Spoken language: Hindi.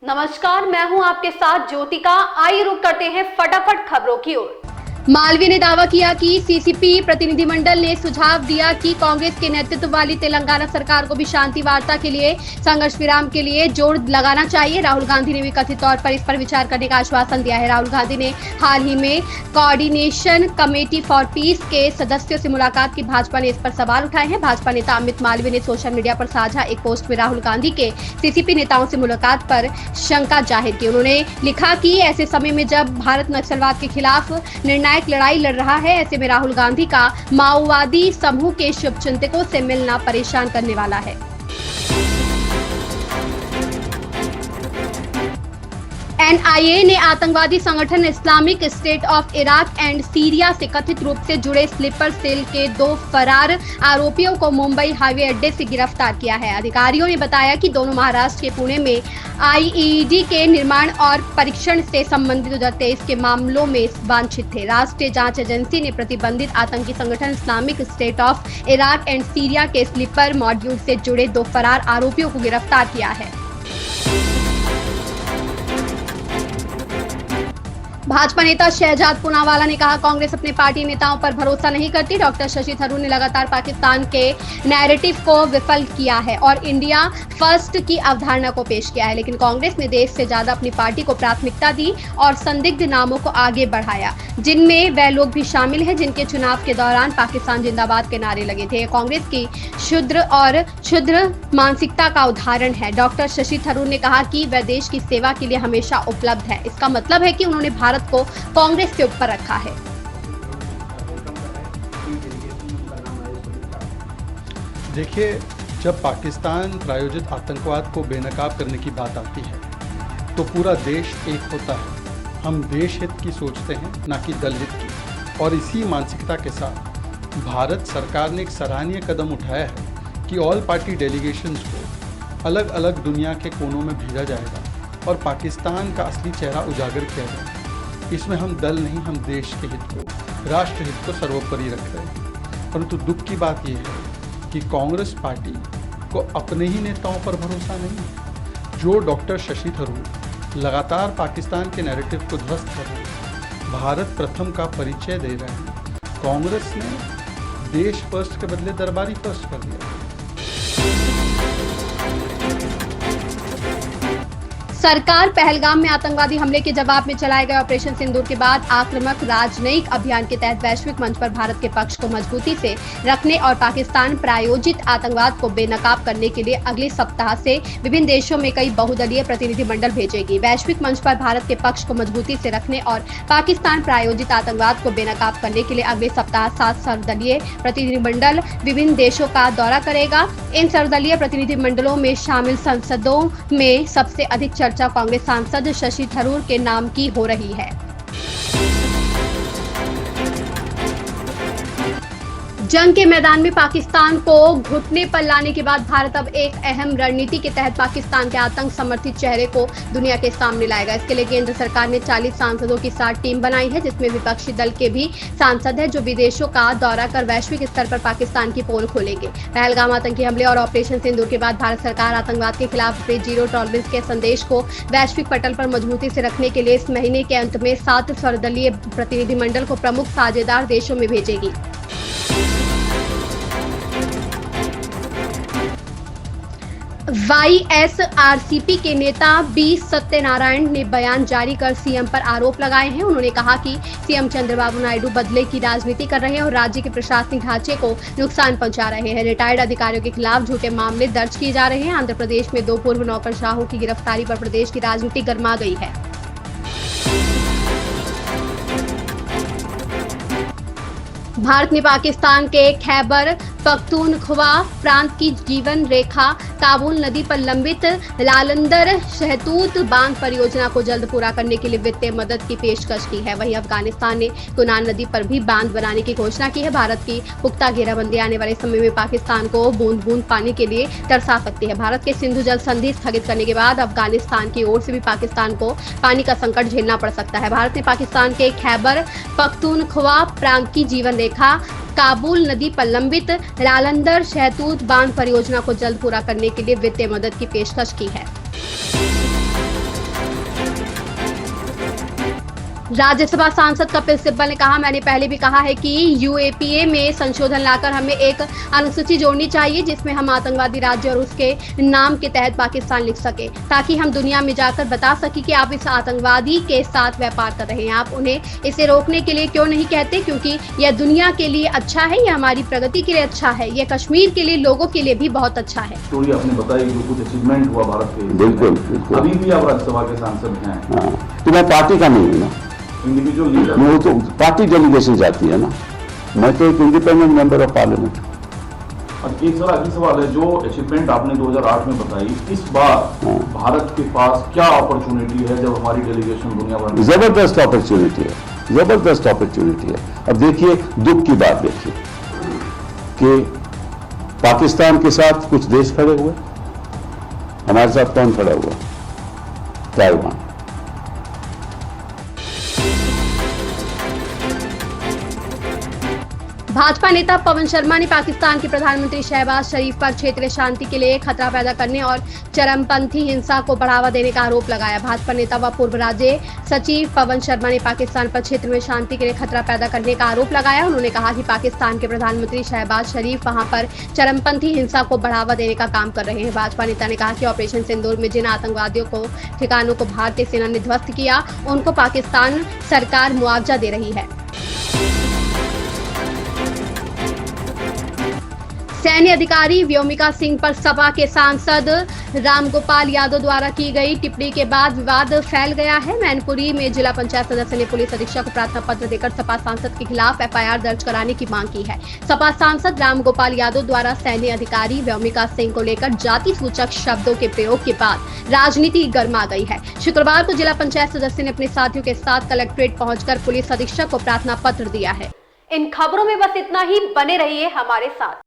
नमस्कार, मैं हूं आपके साथ ज्योतिका। आइए रुक करते हैं फटाफट खबरों की ओर। मालवीय ने दावा किया कि सीसीपी प्रतिनिधिमंडल ने सुझाव दिया कि कांग्रेस के नेतृत्व वाली तेलंगाना सरकार को भी शांति वार्ता के लिए संघर्ष विराम के लिए जोर लगाना चाहिए। राहुल गांधी ने भी कथित तौर पर इस पर विचार करने का आश्वासन दिया है। राहुल गांधी ने हाल ही में कोऑर्डिनेशन कमेटी फॉर पीस के सदस्यों से मुलाकात की। भाजपा ने इस पर सवाल उठाए हैं। भाजपा नेता अमित मालवीय ने सोशल मीडिया पर साझा एक पोस्ट में राहुल गांधी के सीसीपी नेताओं से मुलाकात पर शंका जाहिर की। उन्होंने लिखा कि ऐसे समय में जब भारत नक्सलवाद के खिलाफ निर्णायक लड़ाई लड़ रहा है, ऐसे में राहुल गांधी का माओवादी समूह के शुभचिंतकों से मिलना परेशान करने वाला है। एनआईए ने आतंकवादी संगठन Islamic state of Iraq and Syria से कथित रूप से जुड़े स्लीपर सेल के 2 फरार आरोपियों को मुंबई हाईवे अड्डे से गिरफ्तार किया है। अधिकारियों ने बताया कि दोनों महाराष्ट्र के पुणे में आईईडी के निर्माण और परीक्षण से संबंधित 2023 के मामलों में वांछित थे। राष्ट्रीय जांच एजेंसी ने प्रतिबंधित आतंकी संगठन Islamic state of Iraq and Syria के स्लीपर मॉड्यूल से जुड़े 2 फरार आरोपियों को गिरफ्तार किया है। भाजपा नेता शहजाद पूनावाला ने कहा, कांग्रेस अपने पार्टी नेताओं पर भरोसा नहीं करती। डॉक्टर शशि थरूर ने लगातार पाकिस्तान के नैरेटिव को विफल किया है और इंडिया फर्स्ट की अवधारणा को पेश किया है, लेकिन कांग्रेस ने देश से ज्यादा अपनी पार्टी को प्राथमिकता दी और संदिग्ध नामों को आगे बढ़ाया, जिनमें वह लोग भी शामिल हैं जिनके चुनाव के दौरान पाकिस्तान जिंदाबाद के नारे लगे थे। कांग्रेस की क्षुद्र मानसिकता का उदाहरण है। डॉक्टर शशि थरूर ने कहा कि वह देश की सेवा के लिए हमेशा उपलब्ध है। इसका मतलब है कि उन्होंने भारत को कांग्रेस के ऊपर रखा है। देखिए, जब पाकिस्तान प्रायोजित आतंकवाद को बेनकाब करने की बात आती है तो पूरा देश एक होता है। हम देश हित की सोचते हैं, ना कि दल हित की। और इसी मानसिकता के साथ भारत सरकार ने एक सराहनीय कदम उठाया है कि ऑल पार्टी डेलीगेशंस को अलग अलग दुनिया के कोनों में भेजा जाएगा और पाकिस्तान का असली चेहरा उजागर किया जाएगा। इसमें हम दल नहीं, हम देश के हित को, राष्ट्र हित को सर्वोपरि रख रहे हैं। परंतु दुख की बात यह है कि कांग्रेस पार्टी को अपने ही नेताओं पर भरोसा नहीं है। जो डॉक्टर शशि थरूर लगातार पाकिस्तान के नैरेटिव को ध्वस्त कर रहे हैं, भारत प्रथम का परिचय दे रहे हैं, कांग्रेस ने देश फर्स्ट के बदले दरबारी फर्स्ट कर दिया। सरकार पहलगाम में आतंकवादी हमले के जवाब में चलाए गए ऑपरेशन सिंदूर के बाद आक्रामक राजनयिक अभियान के तहत वैश्विक मंच पर भारत के पक्ष को मजबूती से रखने और पाकिस्तान प्रायोजित आतंकवाद को बेनकाब करने के लिए अगले सप्ताह से विभिन्न देशों में कई बहुदलीय प्रतिनिधिमंडल भेजेगी। वैश्विक मंच पर भारत के पक्ष को मजबूती से रखने और पाकिस्तान प्रायोजित आतंकवाद को बेनकाब करने के लिए अगले सप्ताह 7 सर्वदलीय प्रतिनिधिमंडल विभिन्न देशों का दौरा करेगा। इन सर्वदलीय प्रतिनिधिमंडलों में शामिल सांसदों में सबसे अधिक चर्चा कांग्रेस सांसद शशि थरूर के नाम की हो रही है। जंग के मैदान में पाकिस्तान को घुटने पर लाने के बाद भारत अब एक अहम रणनीति के तहत पाकिस्तान के आतंक समर्थित चेहरे को दुनिया के सामने लाएगा। इसके लिए केंद्र सरकार ने 40 सांसदों की 60 टीम बनाई है, जिसमें विपक्षी दल के भी सांसद हैं, जो विदेशों का दौरा कर वैश्विक स्तर पर पाकिस्तान की पोल खोलेंगे। पहलगाम आतंकी हमले और ऑपरेशन सिंदूर के बाद भारत सरकार आतंकवाद के खिलाफ अपने जीरो टॉलरेंस के संदेश को वैश्विक पटल पर मजबूती से रखने के लिए इस महीने के अंत में 7 सर्वदलीय प्रतिनिधिमंडल को प्रमुख साझेदार देशों में भेजेगी। वाईएसआरसीपी के नेता बी सत्यनारायण ने बयान जारी कर सीएम पर आरोप लगाए हैं। उन्होंने कहा कि सीएम चंद्रबाबू नायडू बदले की राजनीति कर रहे हैं और राज्य के प्रशासनिक ढांचे को नुकसान पहुंचा रहे हैं। रिटायर्ड अधिकारियों के खिलाफ झूठे मामले दर्ज किए जा रहे हैं। आंध्र प्रदेश में 2 पूर्व नौकरशाहों की गिरफ्तारी पर प्रदेश की राजनीति गर्मा गई है। भारत ने पाकिस्तान के खैबर पख्तूनख्वा प्रांत की जीवन रेखा काबुल नदी पर लंबित लालंदर शहतूत बांध परियोजना को जल्द पूरा करने के लिए वित्तीय मदद की पेशकश की है। वहीं अफगानिस्तान ने कुनान नदी पर भी बांध बनाने की घोषणा की है। भारत की पुख्ता घेराबंदी आने वाले समय में पाकिस्तान को बूंद बूंद पानी के लिए तरसा सकती है। भारत के सिंधु जल संधि स्थगित करने के बाद अफगानिस्तान की ओर से भी पाकिस्तान को पानी का संकट झेलना पड़ सकता है। भारत ने पाकिस्तान के खैबर पख्तूनख्वा प्रांत की जीवन रेखा काबुल नदी पर लंबित लालंदर शहतूत बांध परियोजना को जल्द पूरा करने के लिए वित्तीय मदद की पेशकश की है। राज्यसभा सांसद कपिल सिब्बल ने कहा, मैंने पहले भी कहा है कि यूएपीए में संशोधन लाकर हमें एक अनुसूची जोड़नी चाहिए जिसमें हम आतंकवादी राज्य और उसके नाम के तहत पाकिस्तान लिख सके, ताकि हम दुनिया में जाकर बता सके कि आप इस आतंकवादी के साथ व्यापार कर रहे हैं। आप उन्हें इसे रोकने के लिए क्यों नहीं कहते? क्योंकि यह दुनिया के लिए अच्छा है, यह हमारी प्रगति के लिए अच्छा है, यह कश्मीर के लिए, लोगों के लिए भी बहुत अच्छा है। स्टोरी आपने बताई जो कुछ अचीवमेंट हुआ भारत के, बिल्कुल। अभी भी आप राज्यसभा के सांसद हैं, हाँ, तो मैं पार्टी का नहीं हूँ ना, इंडिविजुअल लीडर। वो तो पार्टी डेलीगेशन जाती है ना, मैं तो एक इंडिपेंडेंट मेंबर ऑफ पार्लियामेंट। एक सवाल है, जो अचीवमेंट आपने 2008 में बताई, इस बार भारत के पास क्या अपॉर्चुनिटी है जब हमारी डेलीगेशन दुनिया भर में? जबरदस्त अपॉर्चुनिटी है, जबरदस्त अपॉर्चुनिटी है। अब देखिए, दुख की बात देखिए कि पाकिस्तान के साथ कुछ देश खड़े हुए, हमारे साथ कौन खड़ा हुआ? ताइवान। भाजपा नेता पवन शर्मा ने पाकिस्तान के प्रधानमंत्री शहबाज शरीफ पर क्षेत्रीय शांति के लिए खतरा पैदा करने और चरमपंथी हिंसा को बढ़ावा देने का आरोप लगाया। भाजपा नेता व पूर्व राज्य सचिव पवन शर्मा ने पाकिस्तान पर क्षेत्र में शांति के लिए खतरा पैदा करने का आरोप लगाया। उन्होंने कहा कि पाकिस्तान के प्रधानमंत्री शहबाज शरीफ वहां पर चरमपंथी हिंसा को बढ़ावा देने का काम कर रहे हैं। भाजपा नेता ने कहा कि ऑपरेशन सिंदूर में जिन आतंकवादियों को ठिकानों को भारतीय सेना ने ध्वस्त किया, उनको पाकिस्तान सरकार मुआवजा दे रही है। सैन्य अधिकारी व्योमिका सिंह पर सपा के सांसद रामगोपाल यादव द्वारा की गई टिप्पणी के बाद विवाद फैल गया है। मैनपुरी में जिला पंचायत सदस्य ने पुलिस अधीक्षक को प्रार्थना पत्र देकर सपा सांसद के खिलाफ एफआईआर दर्ज कराने की मांग की है। सपा सांसद रामगोपाल यादव द्वारा सैन्य अधिकारी व्योमिका सिंह को लेकर जाति सूचक शब्दों के प्रयोग के बाद राजनीति गर्मा गई है। शुक्रवार को जिला पंचायत सदस्य ने अपने साथियों के साथ कलेक्ट्रेट पहुंचकर पुलिस अधीक्षक को प्रार्थना पत्र दिया है। इन खबरों में बस इतना ही, बने रहिए हमारे साथ।